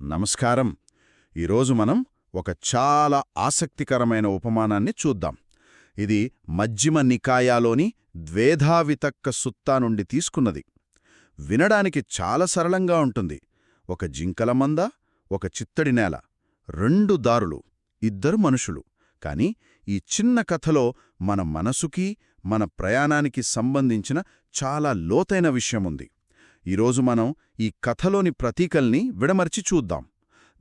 నమస్కారం. ఈరోజు మనం ఒక చాలా ఆసక్తికరమైన ఉపమానాన్ని చూద్దాం. ఇది మజ్జిమ నికాయాలోని ద్వేధావితక్క సుత్తా నుండి తీసుకున్నది. వినడానికి చాలా సరళంగా ఉంటుంది. ఒక జింకల మంద, ఒక చిత్తడి నేల, రెండు దారులు, ఇద్దరు మనుషులు. కాని ఈ చిన్న కథలో మన మనసుకి, మన ప్రయాణానికి సంబంధించిన చాలా లోతైన విషయముంది. ఈరోజు మనం ఈ కథలోని ప్రతీకల్ని విడమర్చి చూద్దాం.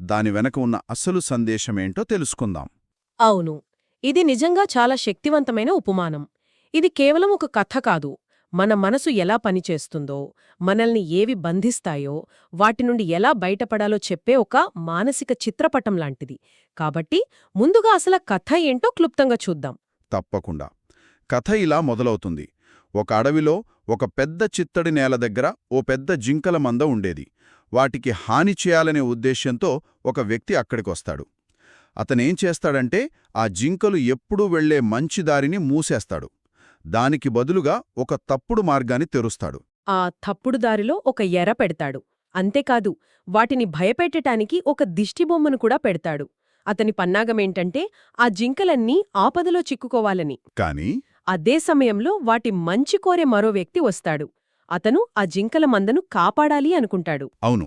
దాని వెనక ఉన్న అసలు సందేశమేంటో తెలుసుకుందాం. అవును, ఇది నిజంగా చాలా శక్తివంతమైన ఉపమానం. ఇది కేవలం ఒక కథ కాదు. మన మనసు ఎలా పనిచేస్తుందో, మనల్ని ఏవి బంధిస్తాయో, వాటి నుండి ఎలా బయటపడాలో చెప్పే ఒక మానసిక చిత్రపటం లాంటిది. కాబట్టి ముందుగా అసలు కథ ఏంటో క్లుప్తంగా చూద్దాం. తప్పకుండా. కథ ఇలా మొదలవుతుంది. ఒక అడవిలో ఒక పెద్ద చిత్తడి నేల దగ్గర ఓ పెద్ద జింకల మంద ఉండేది. వాటికి హాని చేయాలనే ఉద్దేశ్యంతో ఒక వ్యక్తి అక్కడికొస్తాడు. అతనేం చేస్తాడంటే ఆ జింకలు ఎప్పుడూ వెళ్లే మంచి దారిని మూసేస్తాడు. దానికి బదులుగా ఒక తప్పుడు మార్గాన్ని తెరుస్తాడు. ఆ తప్పుడు దారిలో ఒక ఎర పెడతాడు. అంతేకాదు, వాటిని భయపెట్టటానికి ఒక దిష్టిబొమ్మను కూడా పెడతాడు. అతని పన్నాగమేంటంటే ఆ జింకలన్నీ ఆపదలో చిక్కుకోవాలని. కాని అదే సమయంలో వాటి మంచి కోరే మరో వ్యక్తి వస్తాడు. అతను ఆ జింకల మందను కాపాడాలి అనుకుంటాడు. అవును,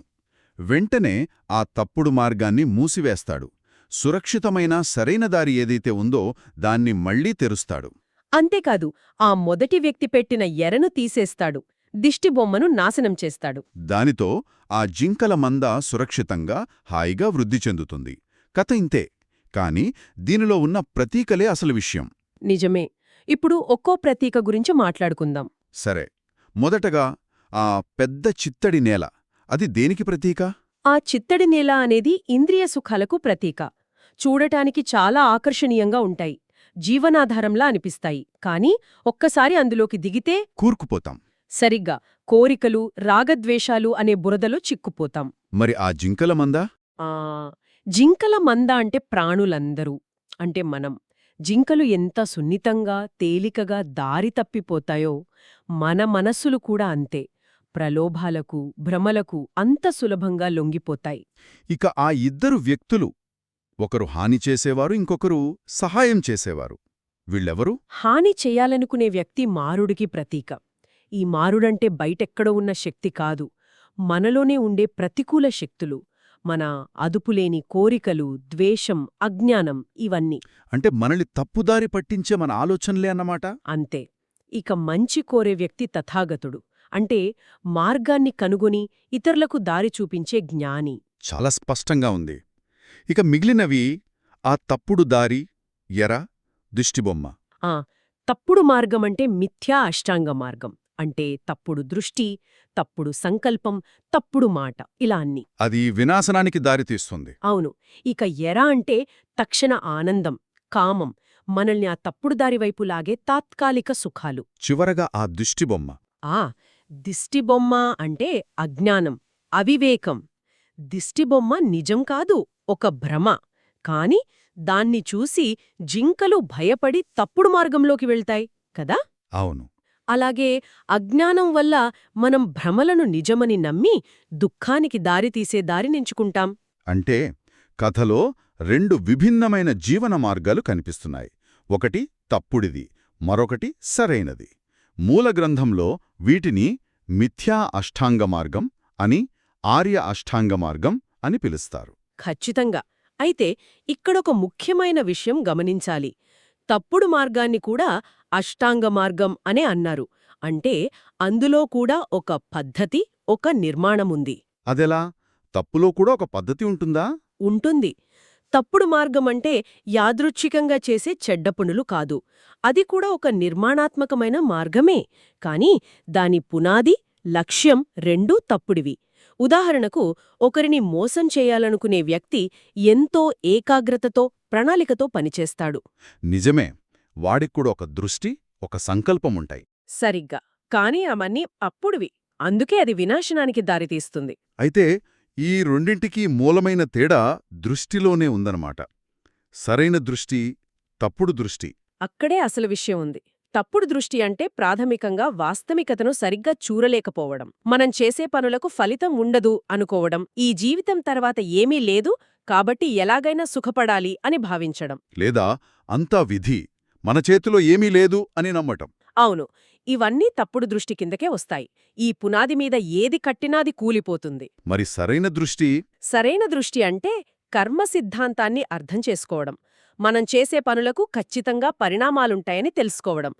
వెంటనే ఆ తప్పుడు మార్గాన్ని మూసివేస్తాడు. సురక్షితమైన సరైన దారి ఏదైతే ఉందో దాన్ని మళ్లీ తెరుస్తాడు. అంతేకాదు, ఆ మొదటి వ్యక్తి పెట్టిన ఎరను తీసేస్తాడు. దిష్టిబొమ్మను నాశనం చేస్తాడు. దానితో ఆ జింకల మంద సురక్షితంగా, హాయిగా వృద్ధి చెందుతుంది. కథ ఇంతే. కాని దీనిలో ఉన్న ప్రతీకలే అసలు విషయం. నిజమే. ఇప్పుడు ఒక్కో ప్రతీక గురించి మాట్లాడుకుందాం. సరే, మొదటగా ఆ పెద్ద చిత్తడి నేల, అది దేనికి ప్రతీక? ఆ చిత్తడి నేల అనేది ఇంద్రియ సుఖాలకు ప్రతీక. చూడటానికి చాలా ఆకర్షణీయంగా ఉంటాయి, జీవనాధారంలా అనిపిస్తాయి. కాని ఒక్కసారి అందులోకి దిగితే కూరుకుపోతాం. సరిగ్గా కోరికలు, రాగద్వేషాలు అనే బురదలో చిక్కుపోతాం. మరి ఆ జింకల మంద? ఆ జింకల మంద అంటే ప్రాణులందరూ, అంటే మనం. జింకలు ఎంత సున్నితంగా, తేలికగా దారి తప్పిపోతాయో మన మనస్సులు కూడా అంతే. ప్రలోభాలకు, భ్రమలకు అంత సులభంగా లొంగిపోతాయి. ఇక ఆ ఇద్దరు వ్యక్తులు, ఒకరు హాని చేసేవారు, ఇంకొకరు సహాయం చేసేవారు. వీళ్ళెవరు? హాని చెయ్యాలనుకునే వ్యక్తి మారుడికి ప్రతీక. ఈ మారుడంటే బయటెక్కడో ఉన్న శక్తి కాదు, మనలోనే ఉండే ప్రతికూల శక్తులు. మన అదుపులేని కోరికలు, ద్వేషం, అజ్ఞానం, ఇవన్నీ. అంటే మనల్ని తప్పుదారి పట్టించే మన ఆలోచనలే అన్నమాట. అంతే. ఇక మంచి కోరే వ్యక్తి తథాగతుడు, అంటే మార్గాన్ని కనుగొని ఇతరులకు దారి చూపించే జ్ఞాని. చాలా స్పష్టంగా ఉంది. ఇక మిగిలినవి ఆ తప్పుడు దారి, ఎర, దిష్టిబొమ్మ. తప్పుడు మార్గమంటే మిథ్యా అష్టాంగ మార్గం. అంటే తప్పుడు దృష్టి, తప్పుడు సంకల్పం, తప్పుడు మాట, ఇలా అన్ని. అది వినాశనానికి దారితీస్తుంది. అవును. ఇక ఎర అంటే తక్షణ ఆనందం, కామం, మనల్ని ఆ తప్పుడు దారివైపు లాగే తాత్కాలిక సుఖాలు. చివరగా ఆ దిష్టిబొమ్మ. దిష్టిబొమ్మ అంటే అజ్ఞానం, అవివేకం. దిష్టిబొమ్మ నిజం కాదు, ఒక భ్రమ. కాని దాన్ని చూసి జింకలు భయపడి తప్పుడు మార్గంలోకి వెళ్తాయి కదా. అవును. అలాగే అజ్ఞానం వల్ల మనం భ్రమలను నిజమని నమ్మి దుఃఖానికి దారితీసే దారినెంచుకుంటాం. అంటే కథలో రెండు విభిన్నమైన జీవన మార్గాలు కనిపిస్తున్నాయి. ఒకటి తప్పుడిది, మరొకటి సరైనది. మూలగ్రంథంలో వీటిని మిథ్యా అష్టాంగ మార్గం అని, ఆర్య అష్టాంగ మార్గం అని పిలుస్తారు. ఖచ్చితంగా. అయితే ఇక్కడొక ముఖ్యమైన విషయం గమనించాలి. తప్పుడు మార్గాన్ని కూడా అష్టాంగ మార్గం అనే అన్నారు. అంటే అందులో కూడా ఒక పద్ధతి, ఒక నిర్మాణముంది. అదెలా? తప్పులో కూడా ఒక పద్ధతి ఉంటుందా? ఉంటుంది. తప్పుడు మార్గమంటే యాదృచ్ఛికంగా చేసే చెడ్డ పనులు కాదు. అది కూడా ఒక నిర్మాణాత్మకమైన మార్గమే. కాని దాని పునాది, లక్ష్యం రెండూ తప్పుడివి. ఉదాహరణకు, ఒకరిని మోసం చేయాలనుకునే వ్యక్తి ఎంతో ఏకాగ్రతతో, ప్రణాళికతో పనిచేస్తాడు. నిజమే. వాడిక్కూడా ఒక దృష్టి, ఒక సంకల్పముంటాయి. సరిగ్గా. కాని అవన్నీ అప్పుడువి. అందుకే అది వినాశనానికి దారితీస్తుంది. అయితే ఈ రెండింటికీ మూలమైన తేడా దృష్టిలోనే ఉందన్నమాట. సరైన దృష్టి, తప్పుడు దృష్టి. అక్కడే అసలు విషయం ఉంది. తప్పుడు దృష్టి అంటే ప్రాథమికంగా వాస్తవికతను సరిగ్గా చూడలేకపోవడం, మనం చేసే పనులకు ఫలితం ఉండదు అనుకోవడం, ఈ జీవితం తర్వాత ఏమీ లేదు కాబట్టి ఎలాగైనా సుఖపడాలి అని భావించడం. లేదా అంతా విధి, మన చేతిలో ఏమీ లేదు అని నమ్మటం. అవును, ఇవన్నీ తప్పుడు దృష్టి కిందకే వస్తాయి. ఈ పునాది మీద ఏది కట్టినాది కూలిపోతుంది. మరి సరైన దృష్టి? సరైన దృష్టి అంటే కర్మ సిద్ధాంతాన్ని అర్థం చేసుకోవడం, మనం చేసే పనులకు ఖచ్చితంగా పరిణామాలుంటాయని తెలుసుకోవడం,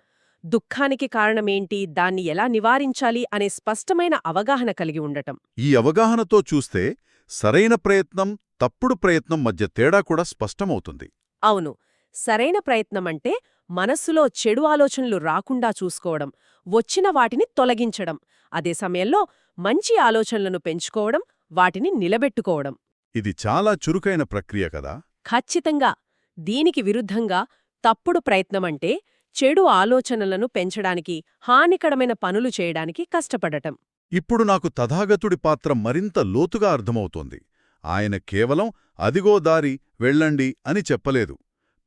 దుఃఖానికి కారణమేంటి, దాన్ని ఎలా నివారించాలి అనే స్పష్టమైన అవగాహన కలిగి ఉండటం. ఈ అవగాహనతో చూస్తే సరైన ప్రయత్నం, తప్పుడు ప్రయత్నం మధ్య తేడా కూడా స్పష్టమవుతుంది. అవును, సరైన ప్రయత్నమంటే మనస్సులో చెడు ఆలోచనలు రాకుండా చూసుకోవడం, వచ్చిన వాటిని తొలగించడం, అదే సమయంలో మంచి ఆలోచనలను పెంచుకోవడం, వాటిని నిలబెట్టుకోవడం. ఇది చాలా చురుకైన ప్రక్రియ కదా. ఖచ్చితంగా. దీనికి విరుద్ధంగా తప్పుడు ప్రయత్నమంటే చెడు ఆలోచనలను పెంచడానికి, హానికరమైన పనులు చేయడానికి కష్టపడటం. ఇప్పుడు నాకు తథాగతుడి పాత్ర మరింత లోతుగా అర్థమవుతోంది. ఆయన కేవలం అదిగో దారి వెళ్ళండి అని చెప్పలేదు.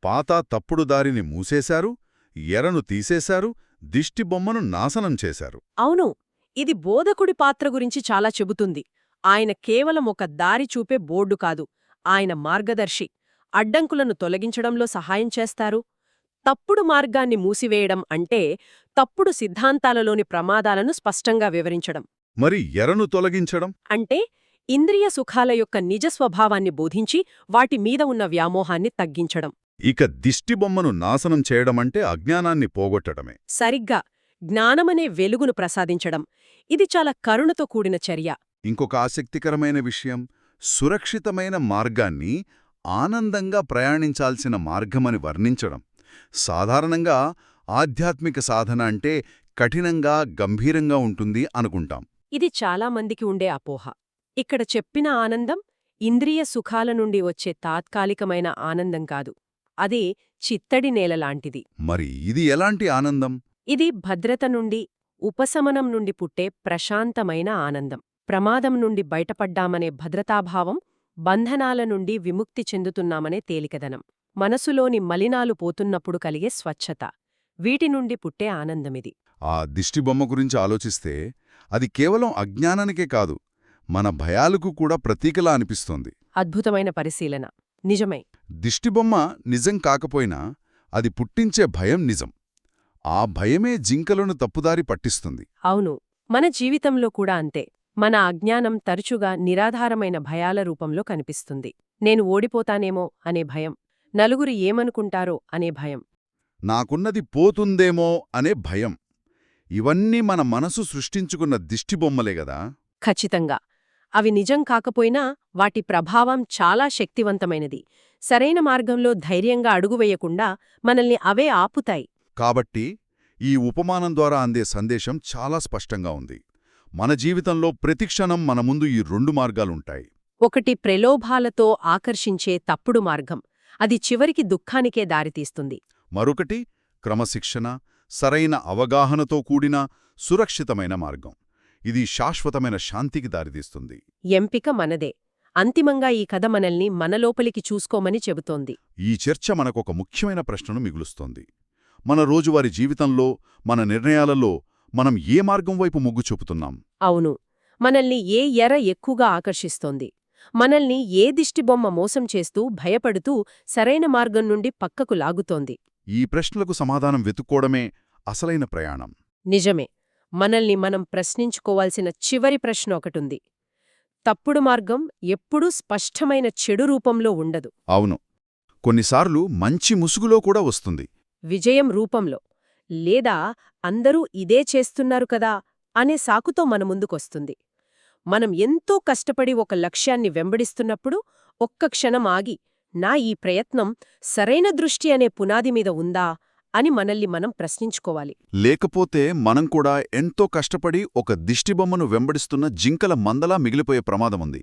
పాత తప్పుడు దారిని మూసేశారు, ఎరను తీసేశారు, దిష్టిబొమ్మను నాశనం చేశారు. అవును, ఇది బోధకుడి పాత్ర గురించి చాలా చెబుతుంది. ఆయన కేవలం ఒక దారి చూపే బోర్డు కాదు, ఆయన మార్గదర్శి. అడ్డంకులను తొలగించడంలో సహాయం చేస్తారు. తప్పుడు మార్గాన్ని మూసివేయడం అంటే తప్పుడు సిద్ధాంతాలలోని ప్రమాదాలను స్పష్టంగా వివరించడం. మరి ఎరను తొలగించడం అంటే ఇంద్రియ సుఖాల యొక్క నిజ స్వభావాన్ని బోధించి వాటి మీద ఉన్న వ్యామోహాన్ని తగ్గించడం. ఇక దిష్టిబొమ్మను నాశనం చేయడమంటే అజ్ఞానాన్ని పోగొట్టడమే. సరిగ్గా జ్ఞానమనే వెలుగును ప్రసాదించడం. ఇది చాలా కరుణతో కూడిన చర్య. ఇంకొక ఆసక్తికరమైన విషయం, సురక్షితమైన మార్గాన్ని ఆనందంగా ప్రయాణించాల్సిన మార్గమని వర్ణించడం. సాధారణంగా ఆధ్యాత్మిక సాధన అంటే కఠినంగా, గంభీరంగా ఉంటుంది అనుకుంటాం. ఇది చాలామందికి ఉండే అపోహ. ఇక్కడ చెప్పిన ఆనందం ఇంద్రియ సుఖాల నుండి వచ్చే తాత్కాలికమైన ఆనందం కాదు. అది చిత్తడి నేలలాంటిది. మరి ఇది ఎలాంటి ఆనందం? ఇది భద్రత నుండి, ఉపశమనం నుండి పుట్టే ప్రశాంతమైన ఆనందం. ప్రమాదం నుండి బయటపడ్డామనే భద్రతాభావం, బంధనాల నుండి విముక్తి చెందుతున్నామనే తేలికదనం, మనసులోని మలినాలు పోతున్నప్పుడు కలిగే స్వచ్ఛత, వీటి నుండి పుట్టే ఆనందమిది. ఆ దిష్టిబొమ్మ గురించి ఆలోచిస్తే అది కేవలం అజ్ఞానానికే కాదు, మన భయాలకు కూడా ప్రతీకలా అనిపిస్తోంది. అద్భుతమైన పరిశీలన. నిజమే. దిష్టిబొమ్మ నిజం కాకపోయినా అది పుట్టించే భయం నిజం. ఆ భయమే జింకలను తప్పుదారి పట్టిస్తుంది. అవును, మన జీవితంలో కూడా అంతే. మన అజ్ఞానం తరచుగా నిరాధారమైన భయాల రూపంలో కనిపిస్తుంది. నేను ఓడిపోతానేమో అనే భయం, నలుగురు ఏమనుకుంటారో అనే భయం, నాకున్నది పోతుందేమో అనే భయం. ఇవన్నీ మన మనసు సృష్టించుకున్న దిష్టిబొమ్మలే గదా. ఖచ్చితంగా. అవి నిజం కాకపోయినా వాటి ప్రభావం చాలా శక్తివంతమైనది. సరైన మార్గంలో ధైర్యంగా అడుగువేయకుండా మనల్ని అవే ఆపుతాయి. కాబట్టి ఈ ఉపమానం ద్వారా అందే సందేశం చాలా స్పష్టంగా ఉంది. మన జీవితంలో ప్రతిక్షణం మన ముందు ఈ రెండు మార్గాలుంటాయి. ఒకటి ప్రలోభాలతో ఆకర్షించే తప్పుడు మార్గం, అది చివరికి దుఃఖానికే దారితీస్తుంది. మరొకటి క్రమశిక్షణ, సరైన అవగాహనతో కూడిన సురక్షితమైన మార్గం. ఇది శాశ్వతమైన శాంతికి దారితీస్తుంది. ఎంపిక మనదే. అంతిమంగా ఈ కథ మనల్ని మనలోపలికి చూసుకోమని చెబుతోంది. ఈ చర్చ మనకొక ముఖ్యమైన ప్రశ్నను మిగులుస్తోంది. మన రోజువారీ జీవితంలో, మన నిర్ణయాలలో మనం ఏ మార్గం వైపు మొగ్గు చూపుతున్నాం? అవును, మనల్ని ఏ ఎర ఎక్కువగా ఆకర్షిస్తోంది? మనల్ని ఏ దిష్టిబొమ్మ మోసం చేస్తూ, భయపడుతూ సరైన మార్గం నుండి పక్కకు లాగుతోంది? ఈ ప్రశ్నలకు సమాధానం వెతుక్కోవడమే అసలైన ప్రయాణం. నిజమే. మనల్ని మనం ప్రశ్నించుకోవాల్సిన చివరి ప్రశ్న ఒకటుంది. తప్పుడు మార్గం ఎప్పుడూ స్పష్టమైన చెడు రూపంలో ఉండదు. అవును, కొన్నిసార్లు మంచి ముసుగులో కూడా వస్తుంది. విజయం రూపంలో, లేదా అందరూ ఇదే చేస్తున్నారు కదా అనే సాకుతో మన ముందుకొస్తుంది. మనం ఎంతో కష్టపడి ఒక లక్ష్యాన్ని వెంబడిస్తున్నప్పుడు ఒక్క క్షణం ఆగి, నా ఈ ప్రయత్నం సరైన దృష్టి అనే పునాది మీద ఉందా అని మనల్ని మనం ప్రశ్నించుకోవాలి. లేకపోతే మనం కూడా ఎంతో కష్టపడి ఒక దిష్టిబొమ్మను వెంబడిస్తున్న జింకల మందలా మిగిలిపోయే ప్రమాదముంది.